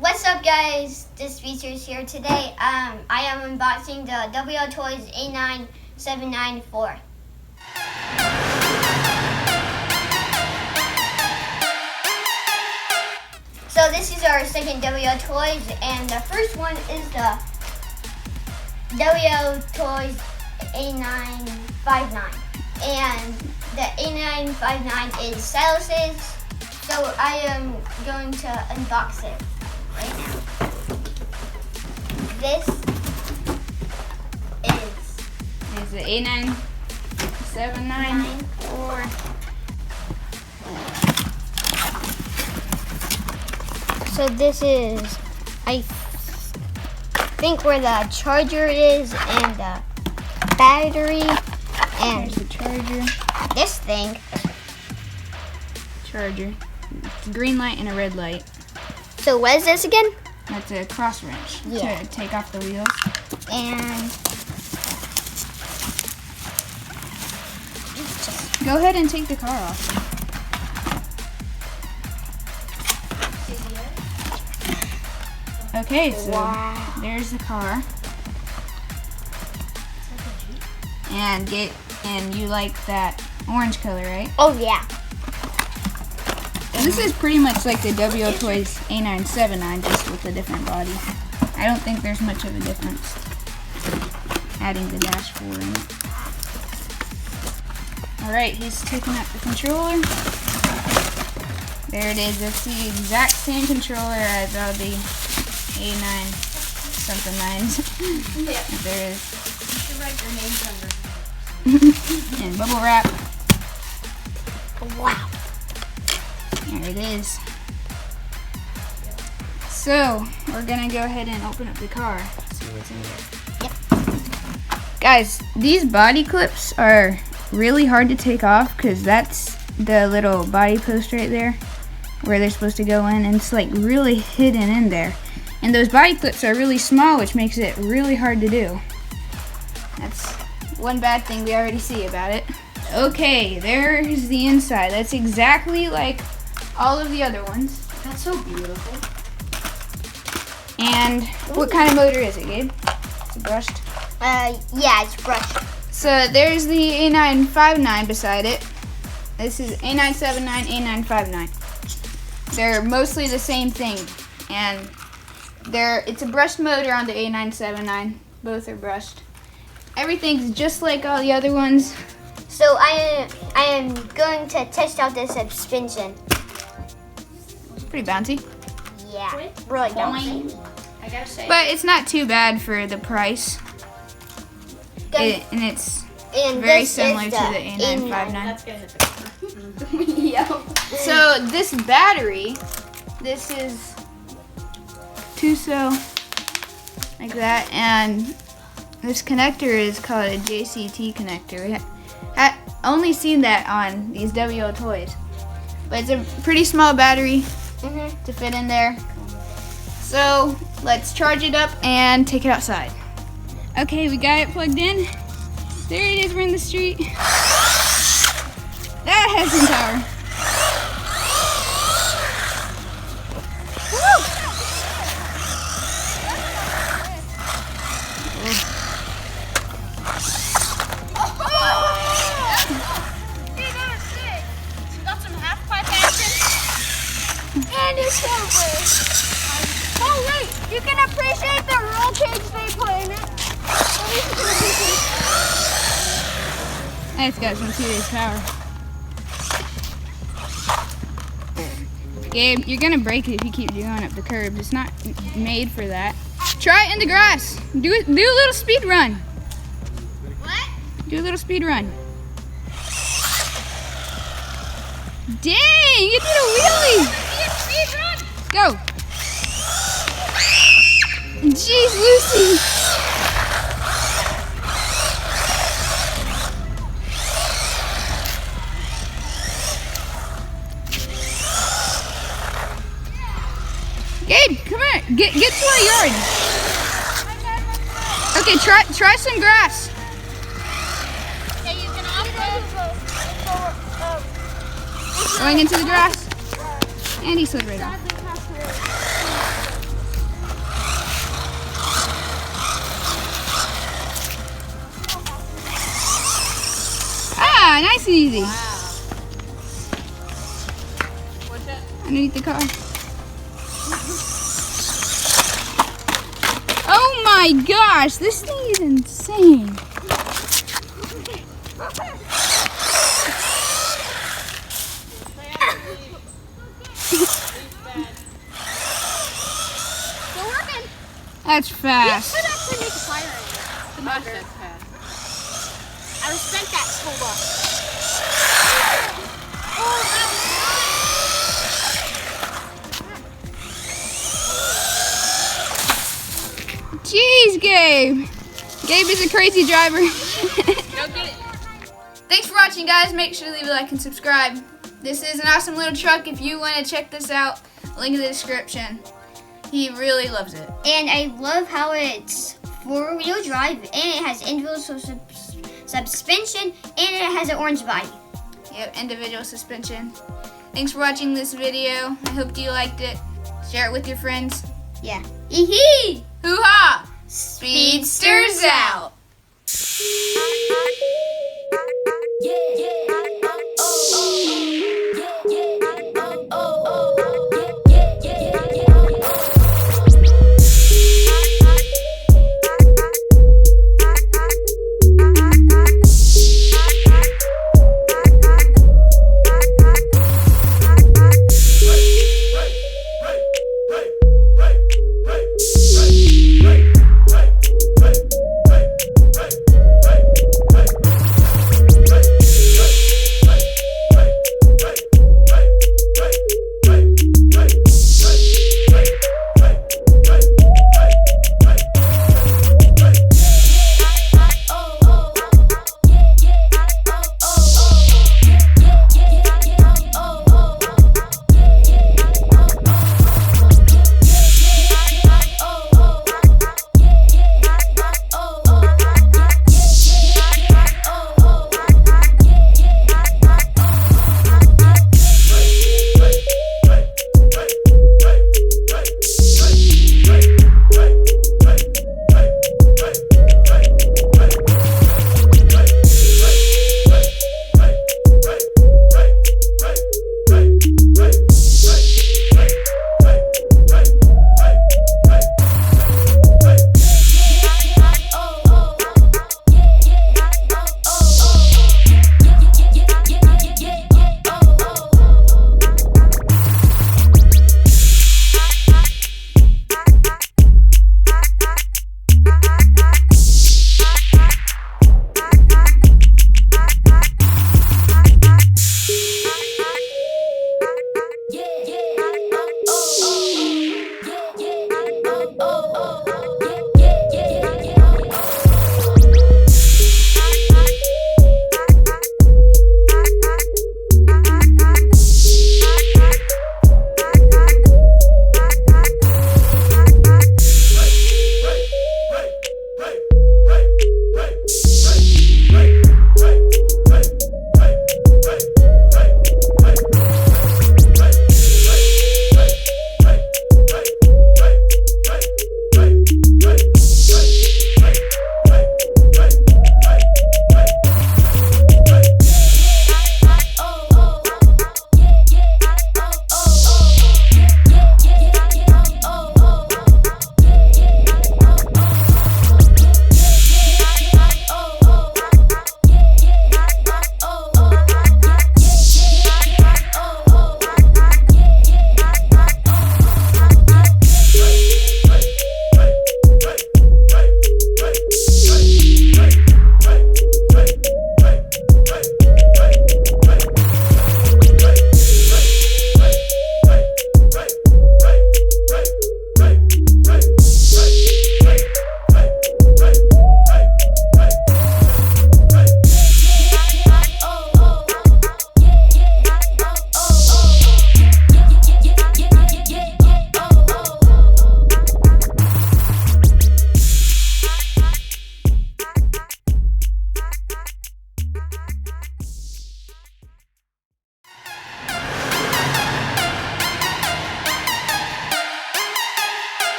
What's up, guys? This Features here today. I am unboxing the WLtoys a979-4. So this is our second WLtoys, and the first one is the WLtoys a959, and the a959 is Silas's. So I am going to unbox it right now. This is the a979-4. So this is, I think, where the charger is and the battery and There's the charger. this thing. Charger. It's a green light and a red light. So what is this again? That's a cross wrench Yeah. to take off the wheels. And Go ahead and take the car off. Okay, so wow. there's the car. And you like that orange color, right? Oh yeah. This is pretty much like the WLtoys a979, just with a different body. I don't think there's much of a difference. Adding the dash 4 in it. Alright, he's taking out the controller. There it is. That's the exact same controller as all the a9 something 9s. Yeah. There is. You should write your names under. And bubble wrap. Wow. There it is. So, we're gonna go ahead and open up the car. See what's in there. Yep. Guys, these body clips are really hard to take off because that's the little body post right there where they're supposed to go in, and it's like really hidden in there. And those body clips are really small, which makes it really hard to do. That's one bad thing we already see about it. Okay, there's the inside. That's exactly like all of the other ones. That's so beautiful. And what kind of motor is it, Gabe? Is it brushed? Yeah, it's brushed. So there's the a959 beside it. This is a979, a959. They're mostly the same thing, and it's a brushed motor on the a979. Both are brushed. Everything's just like all the other ones. So I am going to test out this suspension. It's pretty bouncy, Yeah, really bouncy. I gotta say. but it's not too bad for the price. And it's And very this similar is to the a959. That's gonna hit the camera. So this battery, this is TUSO, like that, and this connector is called a JCT connector. We only seen that on these WLtoys, but it's a pretty small battery to fit in there. So let's charge it up and take it outside. Okay, we got it plugged in. There it is, we're in the street. That has some power. Woo! Got some half pipe action. And it's over. Oh wait, you can appreciate the roll cage they put in it. It's got some serious power. Gabe, you're gonna break it if you keep going up the curbs. It's not made for that. Try it in the grass. Do a little speed run. What? Do a little speed run. Dang, you did a wheelie. Speed run. Go. Jeez, Lucy. Gabe, come here. Get to our yard. Okay, try some grass. Okay, you can Going into the grass. And he slid right off. That's easy. What's that? Underneath the car. Oh my gosh, this thing is insane. Still working. That's fast. Could actually make a fire in it. The motor. That's fast. I respect that school bus. Jeez, Gabe. Gabe is a crazy driver. Go get it. Thanks for watching, guys. Make sure to leave a like and subscribe. This is an awesome little truck. If you want to check this out, link in the description. He really loves it. And I love how it's four-wheel drive, and it has individual suspension, and it has an orange body. Yep, individual suspension. Thanks for watching this video. I hope you liked it. Share it with your friends. Yeah. Hee-hee! Hoo-ha! Speedsters out! Yeah, yeah.